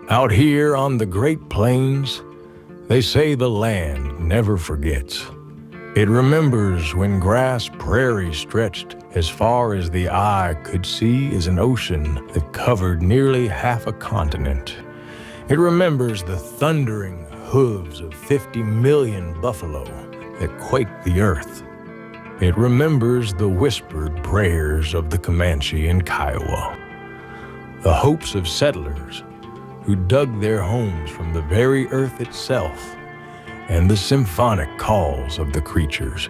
Out here on the Great Plains, they say the land never forgets. It remembers when grass prairie stretched as far as the eye could see as an ocean that covered nearly half a continent. It remembers the thundering hooves of 50 million buffalo that quaked the earth. It remembers the whispered prayers of the Comanche and Kiowa, the hopes of settlers who dug their homes from the very earth itself, and the symphonic calls of the creatures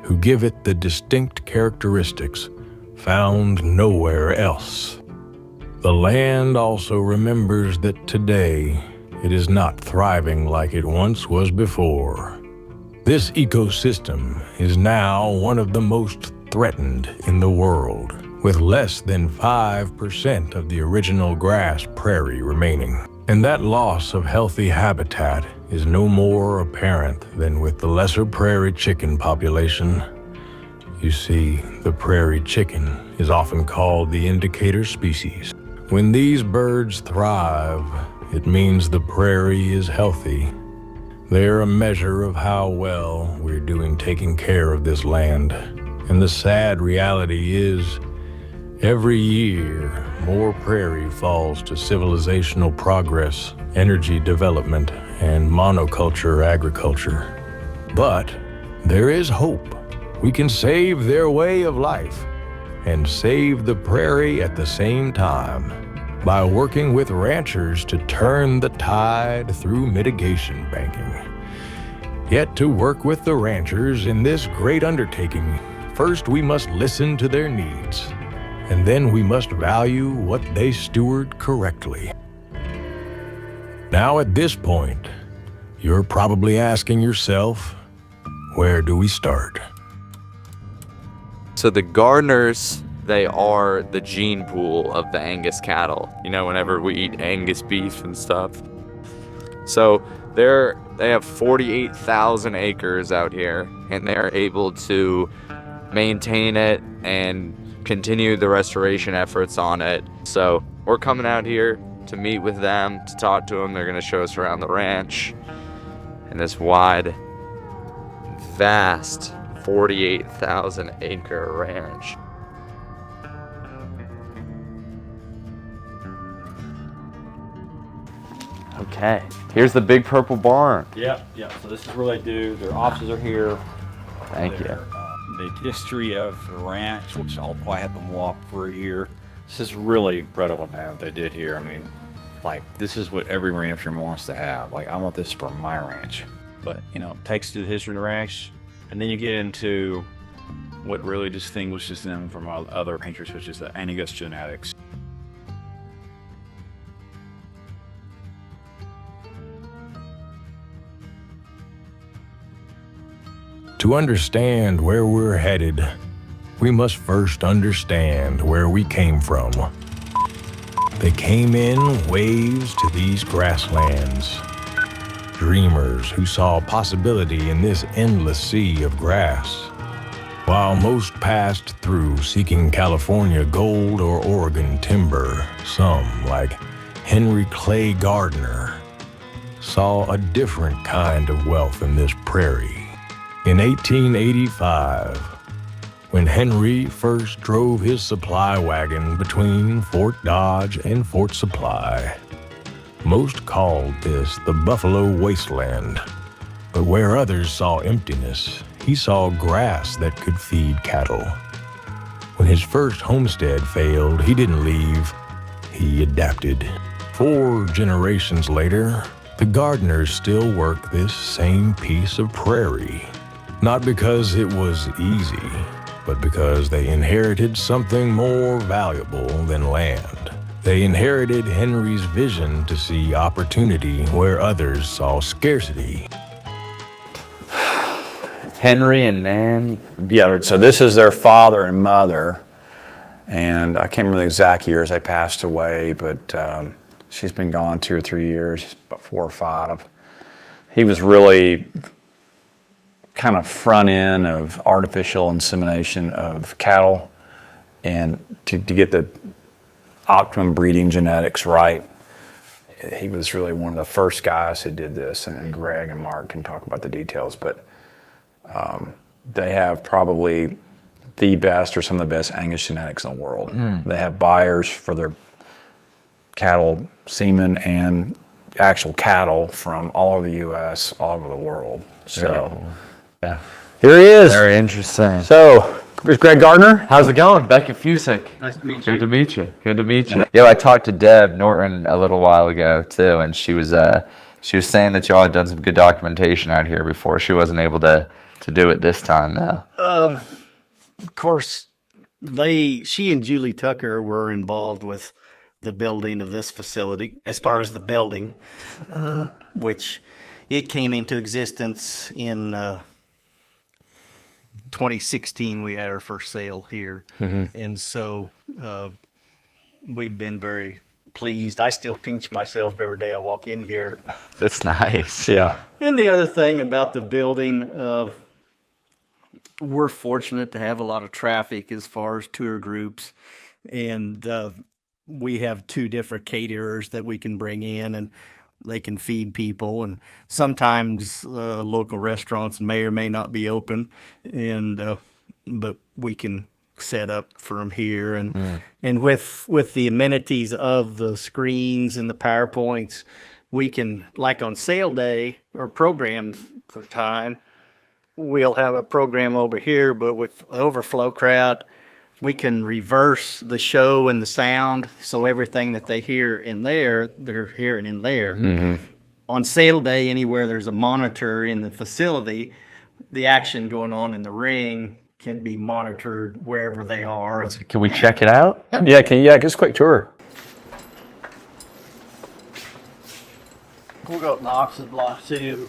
who give it the distinct characteristics found nowhere else. The land also remembers that today it is not thriving like it once was before. This ecosystem is now one of the most threatened in the world, with less than 5% of the original grass prairie remaining. And that loss of healthy habitat is no more apparent than with the Lesser Prairie Chicken population. You see, the prairie chicken is often called the indicator species. When these birds thrive, it means the prairie is healthy. They're a measure of how well we're doing taking care of this land. And the sad reality is, every year, more prairie falls to civilizational progress, energy development, and monoculture agriculture. But there is hope. We can save their way of life and save the prairie at the same time by working with ranchers to turn the tide through mitigation banking. Yet to work with the ranchers in this great undertaking, first we must listen to their needs, and then we must value what they steward correctly. Now at this point, you're probably asking yourself, where do we start? So the Gardiners, they are the gene pool of the Angus cattle. You know, whenever we eat Angus beef and stuff. So they have 48,000 acres out here, and they're able to maintain it and continue the restoration efforts on it. So we're coming out here to meet with them, to talk to them. They're going to show us around the ranch and this wide, vast 48,000 acre ranch. Okay, here's the big purple barn. Yep. So this is where they do. Their offices are here. Thank you. The history of the ranch, which I'll probably have them walk for a year. This is really incredible, man, what they did here. I mean, like, this is what every rancher wants to have. Like, I want this for my ranch. But, you know, it takes you to the history of the ranch, and then you get into what really distinguishes them from other ranchers, which is the Angus genetics. To understand where we're headed, we must first understand where we came from. They came in waves to these grasslands. Dreamers who saw possibility in this endless sea of grass. While most passed through seeking California gold or Oregon timber, some, like Henry Clay Gardiner, saw a different kind of wealth in this prairie. In 1885, when Henry first drove his supply wagon between Fort Dodge and Fort Supply, most called this the Buffalo Wasteland. But where others saw emptiness, he saw grass that could feed cattle. When his first homestead failed, he didn't leave, he adapted. 4 generations later, the Gardiners still work this same piece of prairie. Not because it was easy, but because they inherited something more valuable than land. They inherited Henry's vision to see opportunity where others saw scarcity. Henry and Nan. Yeah, so this is their father and mother, and I can't remember the exact years they passed away, but she's been gone 2 or 3 years, about 4 or 5. He was really kind of front end of artificial insemination of cattle, and to get the optimum breeding genetics right. he was really one of the first guys who did this, and Greg and Mark can talk about the details, but they have probably the best or some of the best Angus genetics in the world. They have buyers for their cattle, semen, and actual cattle from all over the U.S., all over the world. So, Yeah. here he is. Very interesting. So, there's Greg Gardiner. How's it going? Becky Fusick. Nice to meet you. Good to meet you. Good to meet you. Yeah, I talked to Deb Norton a little while ago too, and she was saying that y'all had done some good documentation out here before. She wasn't able to do it this time though. Of course, she and Julie Tucker were involved with the building of this facility, as far as the building, which it came into existence in 2016. We had our first sale here, and so we've been very pleased. I still pinch myself every day I walk in here. That's nice. Yeah. And the other thing about the building, we're fortunate to have a lot of traffic as far as tour groups, and we have 2 different caterers that we can bring in, and they can feed people. And sometimes local restaurants may or may not be open, and but we can set up for them here. And with the amenities of the screens and the PowerPoints, we can, like on sale day or program time, we'll have a program over here, but with overflow crowd, we can reverse the show and the sound, so everything that they hear in there, they're hearing in there. On sale day, anywhere there's a monitor in the facility, the action going on in the ring can be monitored wherever they are. Can we check it out? Yeah, just a quick tour. We'll go up in the opposite block too.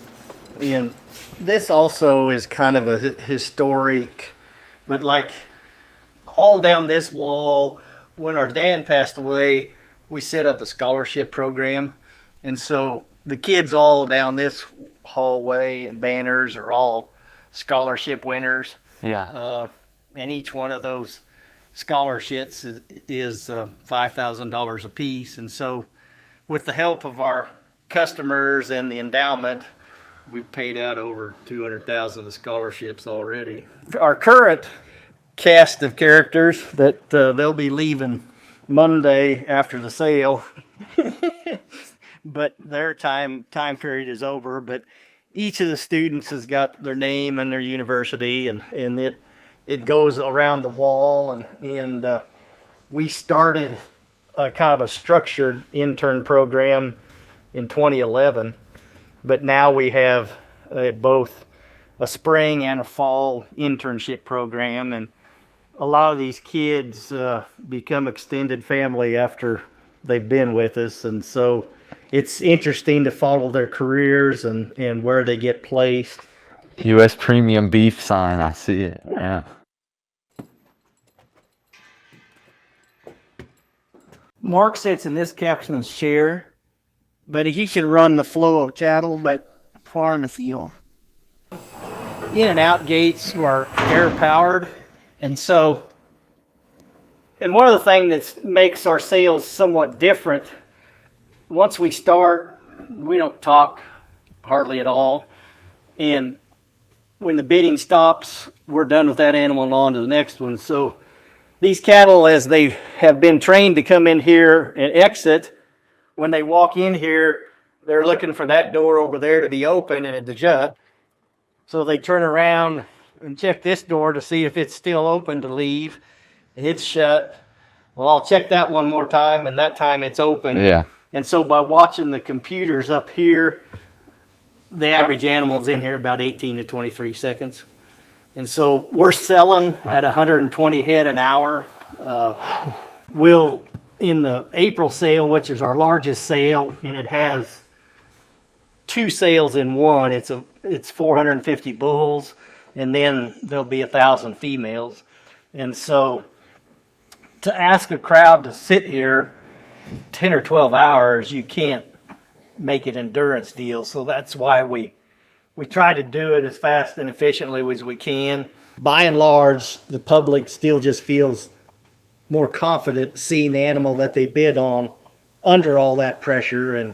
And this also is kind of a historic, but like all down this wall, when our dad passed away, we set up a scholarship program. And so the kids all down this hallway and banners are all scholarship winners. Yeah. And each one of those scholarships is $5,000 a piece. And so with the help of our customers and the endowment, we've paid out over $200,000 of scholarships already. Our current cast of characters that they'll be leaving Monday after the sale, but their time period is over. But each of the students has got their name and their university, and it goes around the wall. And we started a kind of a structured intern program in 2011, but now we have both a spring and a fall internship program, and a lot of these kids become extended family after they've been with us, and so it's interesting to follow their careers and where they get placed. U.S. premium beef sign, I see it. Yeah. Mark sits in this captain's chair, but he can run the flow of cattle, but far in the field. In and out gates are air powered. And so, and one of the things that makes our sales somewhat different, once we start, we don't talk hardly at all. And when the bidding stops, we're done with that animal and on to the next one. So these cattle, as they have been trained to come in here and exit, when they walk in here, they're looking for that door over there to be open and to shut. So they turn around and check this door to see if it's still open to leave. It's shut. Well, I'll check that one more time, and that time it's open. Yeah. And so by watching the computers up here, the average animal's in here about 18 to 23 seconds. And so we're selling at 120 head an hour. We'll, in the April sale, which is our largest sale, and it has 2 sales in one. It's 450 bulls, and then there'll be 1,000 females. And so to ask a crowd to sit here 10 or 12 hours, you can't make an endurance deal. So that's why we try to do it as fast and efficiently as we can. By and large, the public still just feels more confident seeing the animal that they bid on under all that pressure, and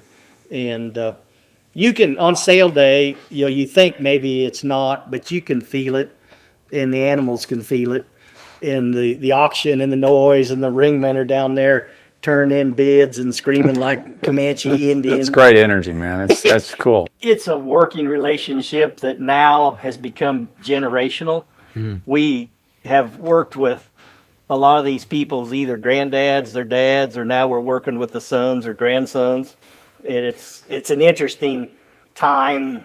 you can, on sale day, you think maybe it's not, but you can feel it, and the animals can feel it, and the auction and the noise and the ringmen are down there turning in bids and screaming like Comanche Indians. It's great energy, man. That's cool. It's a working relationship that now has become generational. We have worked with a lot of these people's either granddads, their dads, or now we're working with the sons or grandsons. And it's an interesting time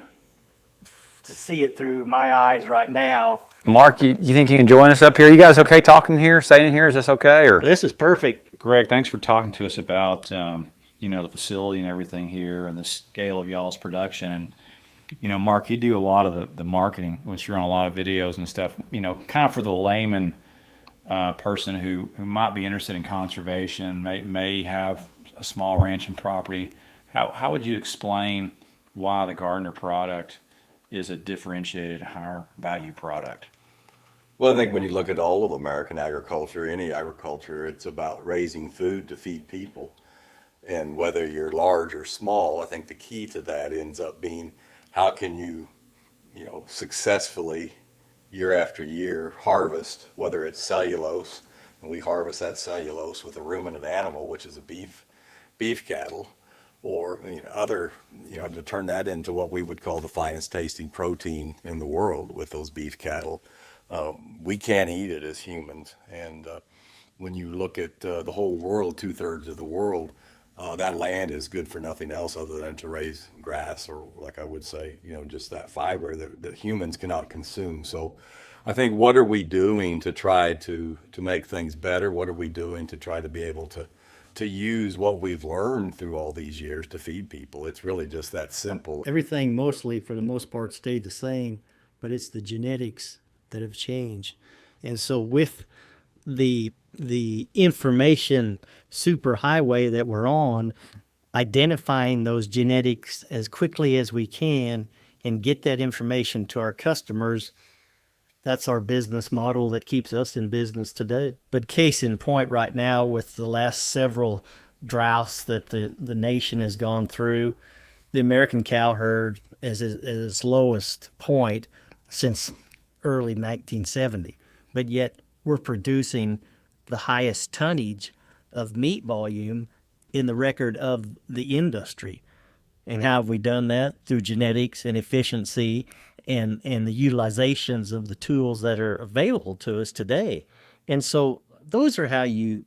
to see it through my eyes right now. Mark, you think you can join us up here? You guys okay talking here, staying here? Is this okay? Or This is perfect. Greg, thanks for talking to us about the facility and everything here and the scale of y'all's production. And Mark, you do a lot of the marketing, which you're on a lot of videos and stuff. Kind of for the layman person who might be interested in conservation, may have a small ranching property. How would you explain why the Gardiner product is a differentiated, higher value product? Well, I think when you look at all of American agriculture, any agriculture, it's about raising food to feed people. And whether you're large or small, I think the key to that ends up being how can you, successfully year after year harvest, whether it's cellulose, and we harvest that cellulose with a ruminant animal, which is a beef cattle, or other, to turn that into what we would call the finest tasting protein in the world with those beef cattle. We can't eat it as humans, and when you look at the whole world, 2/3 of the world, that land is good for nothing else other than to raise grass, or like I would say, just that fiber that humans cannot consume. So I think, what are we doing to try to make things better? What are we doing to try to be able to use what we've learned through all these years to feed people? It's really just that simple. Everything mostly, for the most part, stayed the same, but it's the genetics that have changed. And so with the information superhighway that we're on, identifying those genetics as quickly as we can and get that information to our customers, that's our business model that keeps us in business today. But case in point right now, with the last several droughts that the nation has gone through, the American cow herd is at its lowest point since early 1970. But yet we're producing the highest tonnage of meat volume in the record of the industry. And how have we done that? Through genetics and efficiency and the utilizations of the tools that are available to us today. And so those are how you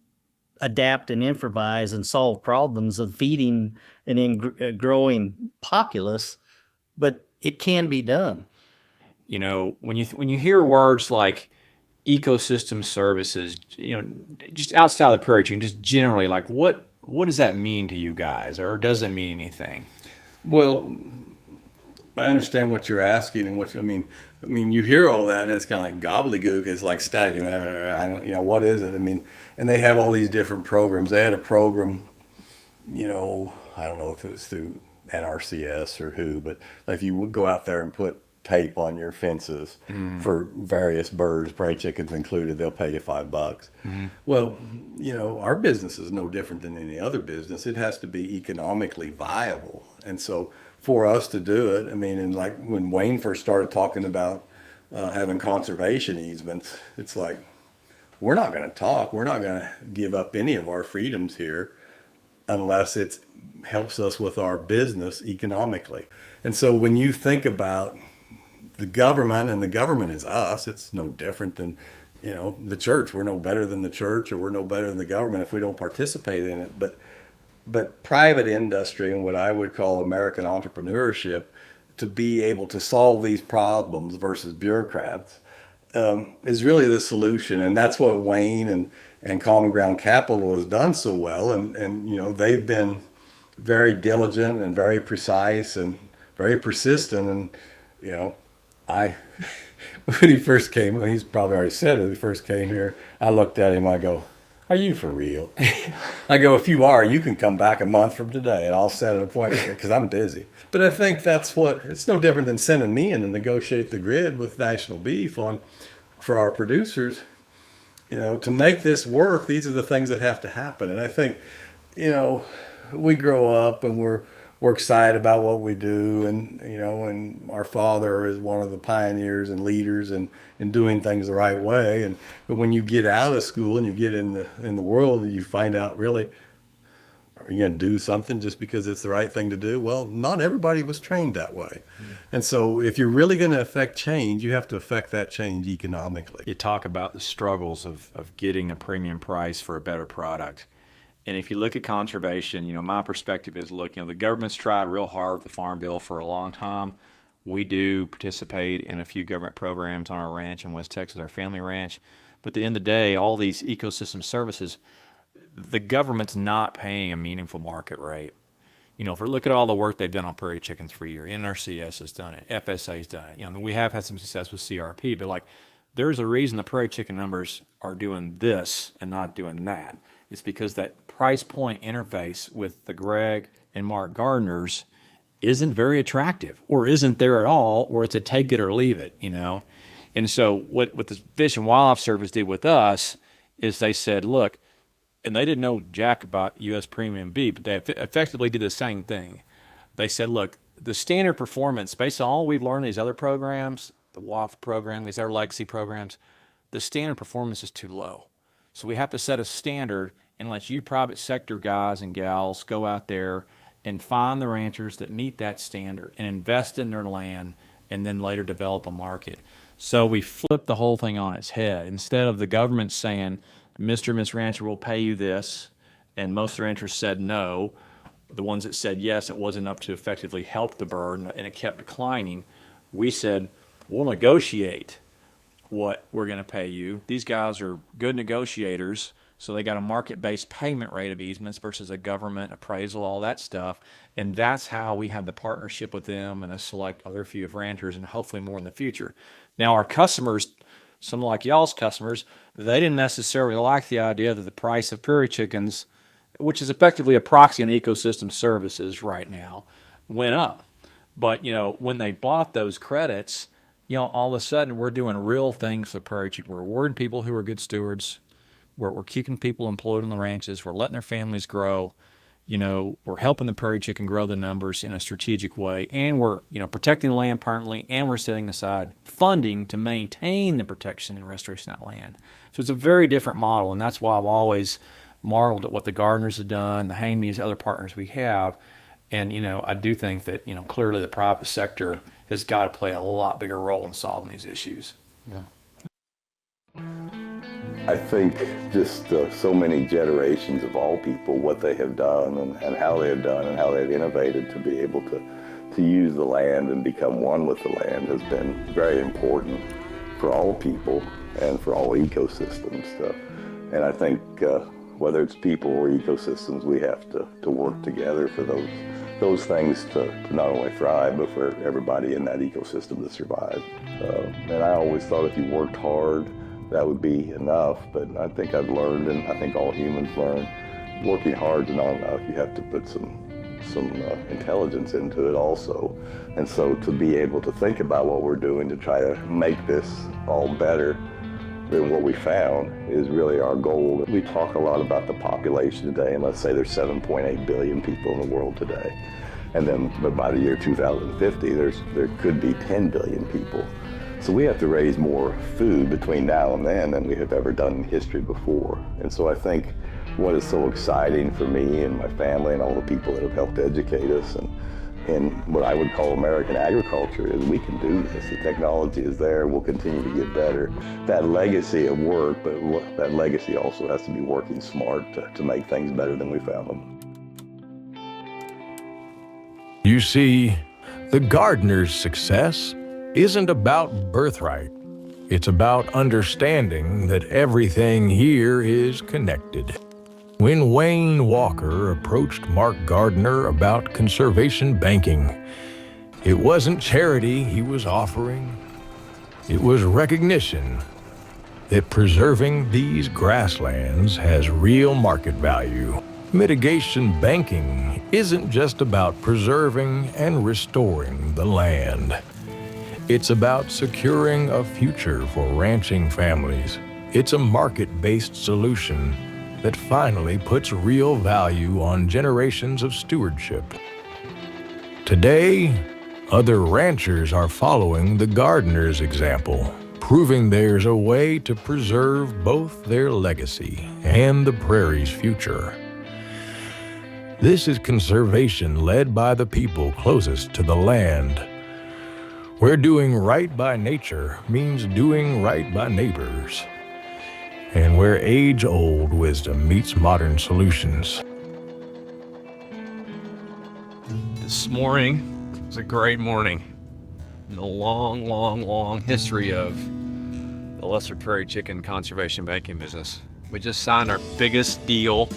adapt and improvise and solve problems of feeding an growing populace, but it can be done. When you hear words like ecosystem services, just outside of the prairie chicken, just generally, like what does that mean to you guys, or does it mean anything? Well, I understand what you're asking, and what I mean, you hear all that, and it's kind of like gobbledygook. It's like static. I don't, what is it? And they have all these different programs. They had a program, I don't know if it was through NRCS or who, but if you would go out there and put tape on your fences for various birds, prairie chickens included, they'll pay you $5. Well, our business is no different than any other business. It has to be economically viable. And so for us to do it, and like when Wayne first started talking about having conservation easements, it's like, we're not going to talk. We're not going to give up any of our freedoms here unless it helps us with our business economically. And so when you think about the government, and the government is us, it's no different than, the church. We're no better than the church, or we're no better than the government if we don't participate in it. But private industry, and what I would call American entrepreneurship, to be able to solve these problems versus bureaucrats, is really the solution. And that's what Wayne and Common Ground Capital has done so well. And they've been very diligent and very precise and very persistent. And, when he first came, he's probably already said it, when he first came here, I looked at him, I go, "Are you for real?" I go, "If you are, you can come back a month from today and I'll set an appointment, because I'm busy." But I think it's no different than sending me in to negotiate the grid with National Beef for our producers. To make this work, these are the things that have to happen. And I think, we grow up and we're excited about what we do, and and our father is one of the pioneers and leaders in doing things the right way. But when you get out of school and you get in the world, you find out, really, are you going to do something just because it's the right thing to do? Well, not everybody was trained that way. And so if you're really going to affect change, you have to affect that change economically. You talk about the struggles of getting a premium price for a better product. And if you look at conservation, my perspective is, look, the government's tried real hard with the Farm Bill for a long time. We do participate in a few government programs on our ranch in West Texas, our family ranch. But at the end of the day, all these ecosystem services, the government's not paying a meaningful market rate. If we look at all the work they've done on prairie chickens for a year, NRCS has done it, FSA's done it. We have had some success with CRP, but there's a reason the prairie chicken numbers are doing this and not doing that. It's because that price point interface with the Greg and Mark Gardiners isn't very attractive, or isn't there at all, or it's a take it or leave it, And so what the Fish and Wildlife Service did with us is they said, look, and they didn't know jack about U.S. premium beef, but they effectively did the same thing. They said, look, the standard performance, based on all we've learned in these other programs, the WAF program, these other legacy programs, the standard performance is too low. So we have to set a standard and let you private sector guys and gals go out there and find the ranchers that meet that standard and invest in their land and then later develop a market. So we flipped the whole thing on its head. Instead of the government saying, Mr. and Miss Rancher will pay you this, and most ranchers said no, the ones that said yes, it wasn't enough to effectively help the bird, and it kept declining, we said, we'll negotiate what we're going to pay you. These guys are good negotiators, so they got a market-based payment rate of easements versus a government appraisal, all that stuff. And that's how we have the partnership with them and a select other few of ranchers, and hopefully more in the future. Now, our customers, some like y'all's customers, they didn't necessarily like the idea that the price of prairie chickens, which is effectively a proxy on ecosystem services right now, went up. But, when they bought those credits, all of a sudden we're doing real things for prairie chicken. We're rewarding people who are good stewards. We're keeping people employed on the ranches. We're letting their families grow. We're helping the prairie chicken grow the numbers in a strategic way. And we're, protecting the land permanently, and we're setting aside funding to maintain the protection and restoration of that land. So it's a very different model, and that's why I've always marveled at what the Gardiners have done, the Haney's, other partners we have. And, I do think that, clearly the private sector has got to play a lot bigger role in solving these issues. Yeah. I think just so many generations of all people, what they have done and how they have done and how they've innovated to be able to use the land and become one with the land has been very important for all people and for all ecosystems. And I think whether it's people or ecosystems, we have to work together for those things to not only thrive, but for everybody in that ecosystem to survive. And I always thought if you worked hard, that would be enough, but I think I've learned, and I think all humans learn, working hard is not enough. You have to put some intelligence into it also. And so to be able to think about what we're doing to try to make this all better than what we found is really our goal. We talk a lot about the population today, and let's say there's 7.8 billion people in the world today. And then by the year 2050, there could be 10 billion people. So we have to raise more food between now and then than we have ever done in history before. And so I think what is so exciting for me and my family and all the people that have helped educate us and what I would call American agriculture is we can do this. The technology is there. We'll continue to get better. That legacy of work, but that legacy also has to be working smart to make things better than we found them. You see, the Gardiner's success isn't about birthright. It's about understanding that everything here is connected. When Wayne Walker approached Mark Gardiner about conservation banking, it wasn't charity he was offering. It was recognition that preserving these grasslands has real market value. Mitigation banking isn't just about preserving and restoring the land. It's about securing a future for ranching families. It's a market-based solution that finally puts real value on generations of stewardship. Today, other ranchers are following the Gardiners' example, proving there's a way to preserve both their legacy and the prairie's future. This is conservation led by the people closest to the land, where doing right by nature means doing right by neighbors, and where age-old wisdom meets modern solutions. This morning was a great morning in the long history of the Lesser Prairie Chicken conservation banking business. We just signed our biggest deal,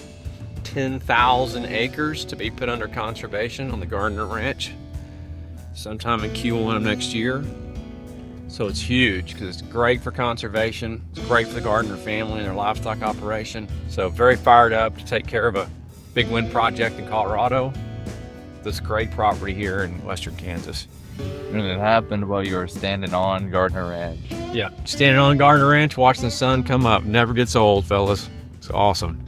10,000 acres to be put under conservation on the Gardiner Ranch sometime in Q1 of next year. So it's huge because it's great for conservation. It's great for the Gardiner family and their livestock operation. So very fired up to take care of a big wind project in Colorado. This great property here in western Kansas. And it happened while you were standing on Gardiner Ranch. Yeah, standing on Gardiner Ranch, watching the sun come up. Never gets old, fellas. It's awesome.